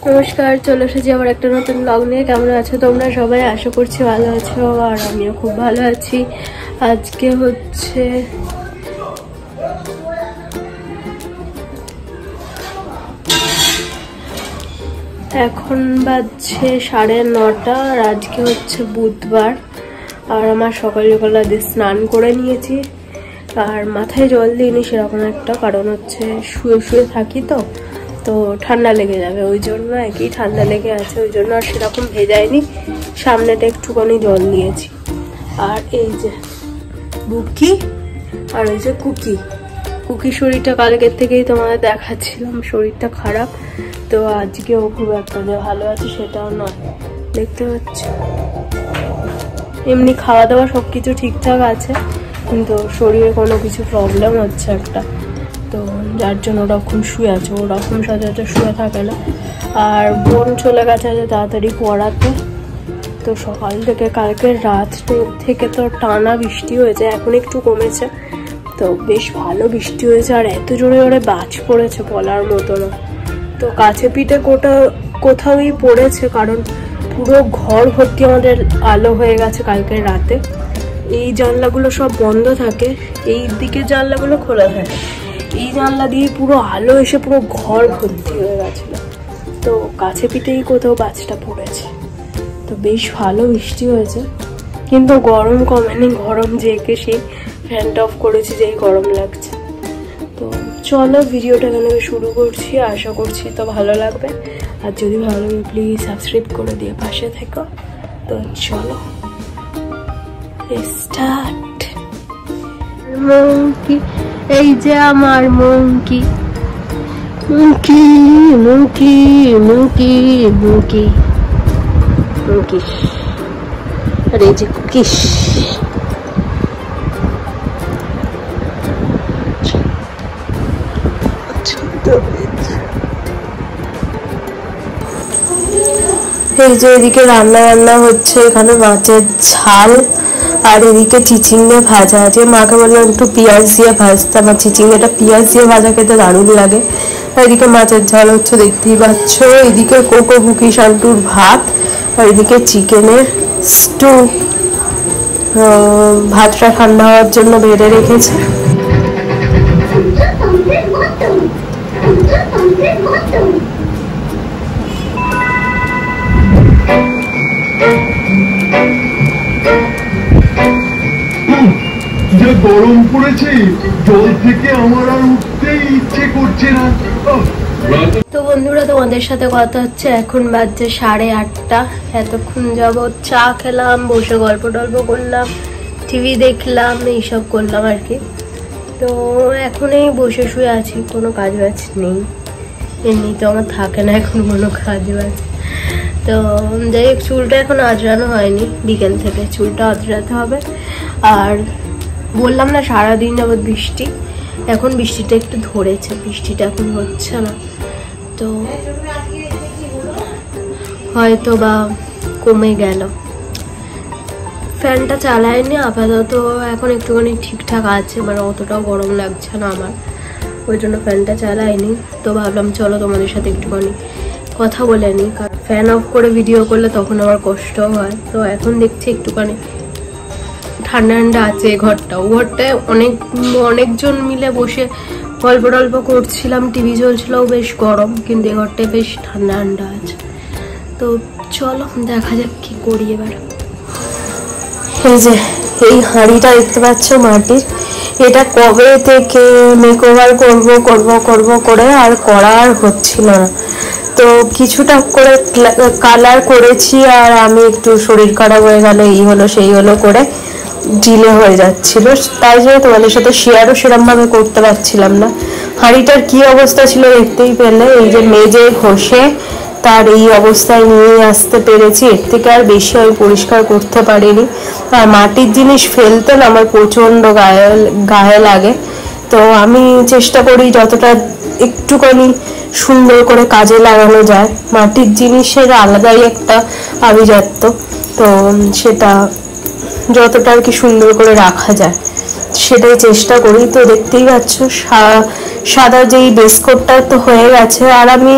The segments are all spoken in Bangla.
নমস্কার, চলে এসেছি আবার একটা নতুন ব্লগ নিয়ে। কেমন আছো তোমরা সবাই? আশা করছি ভালো আছো, আর আমিও খুব ভালো আছি। আজকে হচ্ছে এখন বাজছে 9:30, আর আজকে হচ্ছে বুধবার। আর আমার সকাল সকাল আজকে স্নান করে নিয়েছি, আর মাথায় জল দিইনি সেরকম একটা, কারণ হচ্ছে শুয়ে শুয়ে থাকি তো ঠান্ডা লেগে যাবে, ওই জন্য একই ঠান্ডা লেগে আছে, ওই জন্য আর সেরকম ভেজাইনি। সামনেটা একটুখানি জল দিয়েছি। আর এই যে বুকি আর ওই যে কুকি শরীরটা কালকের থেকেই তোমাদের দেখাচ্ছিলাম, শরীরটা খারাপ। তো আজকেও খুব একটা যে ভালো আছে সেটাও নয়, দেখতে পাচ্ছ। এমনি খাওয়া দাওয়া সবকিছু ঠিকঠাক আছে, কিন্তু শরীরে কোনো কিছু প্রবলেম হচ্ছে একটা, তো যার জন্য ওরকম শুয়ে আছে। ওরকম সচরাচর শুয়ে থাকে না। আর বোন চলে গেছে তাড়াতাড়ি পড়াতে। তো সকাল থেকে কালকে রাত থেকে তো টানা বৃষ্টি হয়েছে, এখন একটু কমেছে। তো বেশ ভালো বৃষ্টি হয়েছে, আর এত জোরে জোরে বাজ পড়েছে বলার মতো না। তো কাছে পিঠে কোথাওই পড়েছে, কারণ পুরো ঘর ভর্তি আমাদের আলো হয়ে গেছে কালকের রাতে। এই জানলাগুলো সব বন্ধ থাকে, এই দিকের জানলাগুলো খোলা থাকে। এই জানলা দিয়ে পুরো আলো এসে পুরো ঘর ভর্তি হয়ে গেছিল। তো কাছে পিঠেই কোথাও বাজটা পড়েছে। তো বেশ ভালো বৃষ্টি হয়েছে, কিন্তু গরম কমেনি। গরম জেগে সেই ফ্যানটা অফ করেছি, যেই গরম লাগছে। তো চলো ভিডিওটা এখানে শুরু করছি, আশা করছি তো ভালো লাগবে। আর যদি ভালো লাগে প্লিজ সাবস্ক্রাইব করে দিয়ে পাশে থেকো। তো চলো স্টার্ট। মঙ্কি, এই যে আমার মঙ্কি, মুকি মুকি মুকি মুকি মুকি, আর এই যে কুকিস। এই যে এদিকে রান্না বান্না হচ্ছে, এখানে মাছের ঝাল, আর এদিকে চিচিঙ্গে ভাজা আছে। মাকে বললাম একটু পেঁয়াজ দিয়ে ভাজতে, আমার চিচিঙ্গেটা পেঁয়াজ দিয়ে ভাজা খেতে দারুণ লাগে। আর এদিকে মাছের ঝাল হচ্ছে, দেখতেই পাচ্ছ। এদিকে কোকো বুকি শান্তুর ভাত, আর এদিকে চিকেনের স্টু। ভাতটা ঠান্ডা হওয়ার জন্য বেড়ে রেখেছে। গরম পড়েছে, জল থেকে আমার আর উঠতেই ইচ্ছে করছে না। তো বন্ধুরা, তোমাদের সাথে কথা হচ্ছে, এখন বাজছে 8:30। এতক্ষণ যাবৎ চা খেলাম, বসে গল্প টল্প করলাম, টিভি দেখলাম, এইসব করলাম আর কি। তো এখন এই বসে শুয়ে আছি, কোনো কাজ বাজ নেই। এমনি তো আমার থাকে না এখন কোনো কাজ বাজ। তো যাই হোক, চুলটা এখন আঁচড়ানো হয়নি, বিকেল থেকে চুলটা আঁচড়াতে হবে। আর বললাম না সারাদিন যাবৎ বৃষ্টি, এখন বৃষ্টিটা একটু ধরেছে, বৃষ্টিটা এখন হচ্ছে না। তো হয়তো বা কমে গেল। ফ্যানটা চালায়নি আপাতত, এখন একটুখানি ঠিকঠাক আছে, মানে অতটাও গরম লাগছে না আমার, ওই জন্য ফ্যানটা চালায়নি। তো ভাবলাম চলো তোমাদের সাথে একটুখানি কথা বলে নিই, কারণ ফ্যান অফ করে ভিডিও করলে তখন আমার কষ্টও হয়। তো এখন দেখছি একটুখানি ঠান্ডা ঠান্ডা আছে ঘরটা। ও ঘরটায় অনেকজন মিলে বসে গল্প টল্প করছিলাম, টিভি চলছিল, বেশ গরম, কিন্তু এই ঘরটায় বেশ ঠান্ডা ঠান্ডা আছে। তো চলো দেখা যাক কি করি এবার। এই যে এই হাঁড়িটা দেখতে পাচ্ছ মাটির, এটা কবে থেকে মেকওভার করব করে আর করা আর হচ্ছিল না। তো কিছুটা করে কালার করেছি, আর আমি একটু শরীর খারাপ হয়ে গেল, এই হলো সেই হলো করে ডিলে হয়ে যাচ্ছিল, তাই জন্য তোমাদের সাথে শেয়ারও সেরকমভাবে করতে পারছিলাম না। হাঁড়িটার কি অবস্থা ছিল দেখতেই পেলে, এই যে মেজে ঘষে তার এই অবস্থায় নিয়ে আসতে পেরেছি। এর থেকে আর বেশি আমি পরিষ্কার করতে পারিনি। আর মাটির জিনিস ফেলতে না আমার প্রচণ্ড গায়ে লাগে। তো আমি চেষ্টা করি যতটা একটুখানি সুন্দর করে কাজে লাগানো যায়। মাটির জিনিসের আলাদাই একটা আভিজাত্য, তো সেটা যতটা আর কি সুন্দর করে রাখা যায় সেটাই চেষ্টা করি। তো দেখতেই পাচ্ছ সাদা যেই বেস কোটটা তো হয়ে গেছে, আর আমি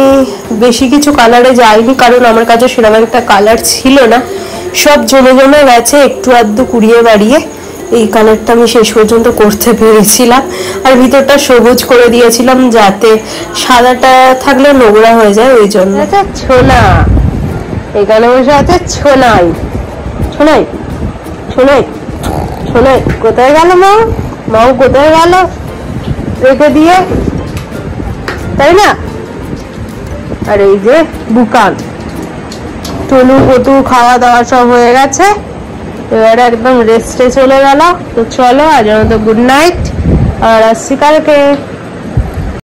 বেশি কিছু কালারে যাইনি কারণ আমার কাছে সেরকম একটা কালার ছিল না, সব জমে জমে গেছে, একটু আধটু কুড়িয়ে বাড়িয়ে এই কালারটা আমি শেষ পর্যন্ত করতে পেরেছিলাম। আর ভিতরটা সবুজ করে দিয়েছিলাম যাতে সাদাটা থাকলে নোংরা হয়ে যায়, ওই জন্য। আচ্ছা ছোনা এখানে বসে আছে, ছোনাই ছোনাই ছোনাই ছোনাই কোথায় গেল মা? মাও কোথায় গেল রেখে দিয়ে, তাই না? আর এই যে বুকান টনু পটু খাওয়া দাওয়া সব হয়ে গেছে, এবারে একদম রেস্টে চলে গেল। তো চলো আজ আমাদের গুড নাইট, আর আসছি কালকে।